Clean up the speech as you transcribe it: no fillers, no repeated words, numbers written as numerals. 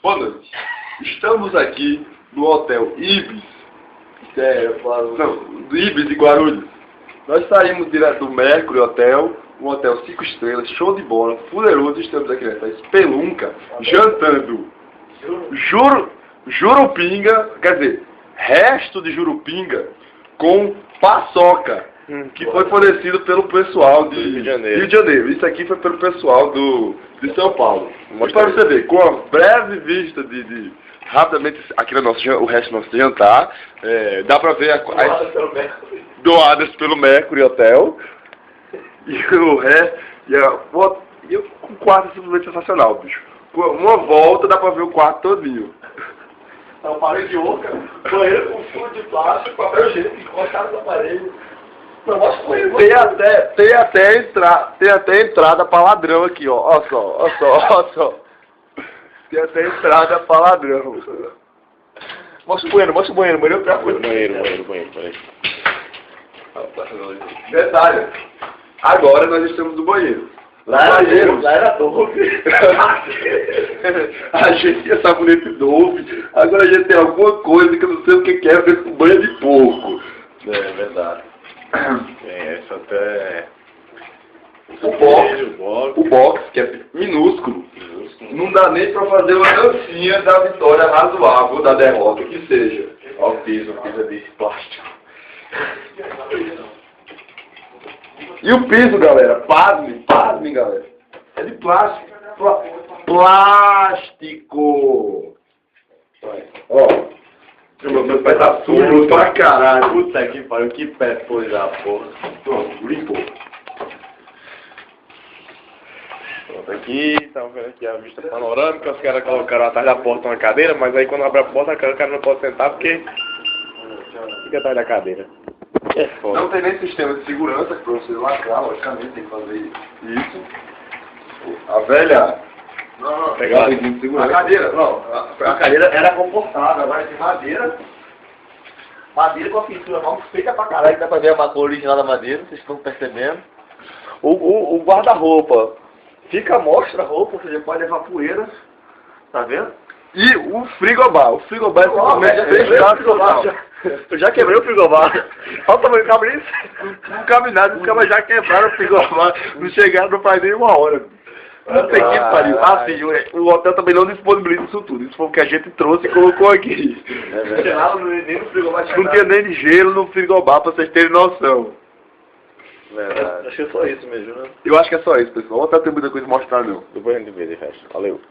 Boa noite. Estamos aqui no Hotel Ibis. Do Ibis de Guarulhos. Nós saímos direto do Mercury Hotel, um hotel 5 estrelas, show de bola, fuderoso. Estamos aqui nessa espelunca, jantando jurupinga, quer dizer, resto de jurupinga com paçoca, que foi fornecido pelo pessoal de Rio de Janeiro. Isso aqui foi pelo pessoal de São Paulo. Mas para você ver, com a breve vista rapidamente aqui o resto do nosso jantar, dá para ver doadas pelo Mercury Hotel. E o resto, e o quarto é simplesmente sensacional, bicho. Com uma volta dá pra ver o quarto todinho. É uma parede de oca, banheiro com fundo de plástico, papel higiênico encostado na parede. Não, tem até entrada pra ladrão aqui, ó. Ó só. Tem até entrada pra ladrão. Mostra o banheiro, Banheiro, peraí. Detalhe, agora nós estamos no banheiro. Lá era Dove. A gente tinha sabonete Dove, agora a gente tem alguma coisa que eu não sei o que é, ver com banho de porco. É verdade. Essa até... O box, que é minúsculo. Não dá nem pra fazer uma dancinha da vitória razoável da derrota, que seja. Ó o piso de plástico. E o piso, galera, pasme, galera. É de plástico. Plástico! Ó. Meu pé tá sujo pra caralho. Puta que pariu, que pé foi já, porra. Pronto, limpou. Pronto, aqui, estamos vendo aqui a vista panorâmica. Os caras colocaram atrás da porta uma cadeira, mas aí quando abre a porta, o cara não pode sentar porque fica atrás da cadeira. É foda. Não tem nem sistema de segurança pra você lacrar, logicamente tem que fazer isso. A velha... Não. Pegar de segurança. A cadeira, não. A cadeira era confortável, agora tem madeira. Madeira com a pintura mal feita pra caralho, dá pra ver a cor original da madeira, vocês estão percebendo. O guarda-roupa fica mostra a roupa, você pode levar poeira, tá vendo? E o frigobar. O frigobar é simplesmente sensacional. Eu já quebrei o frigobar. Olha o tamanho do cabrito. Não cabe nada, os caras já quebraram o frigobar. Não chegaram, não faz nem uma hora. Não tem que pariu. Assim, o hotel também não disponibiliza isso tudo. Isso foi o que a gente trouxe e colocou aqui. Não tinha nada nem no frigobar. Não tinha nem de gelo no frigobar, pra vocês terem noção. Verdade. Acho que é só isso mesmo, né? Eu acho que é só isso, pessoal. O hotel tem muita coisa a mostrar, não. Depois a gente vê de resto. Valeu.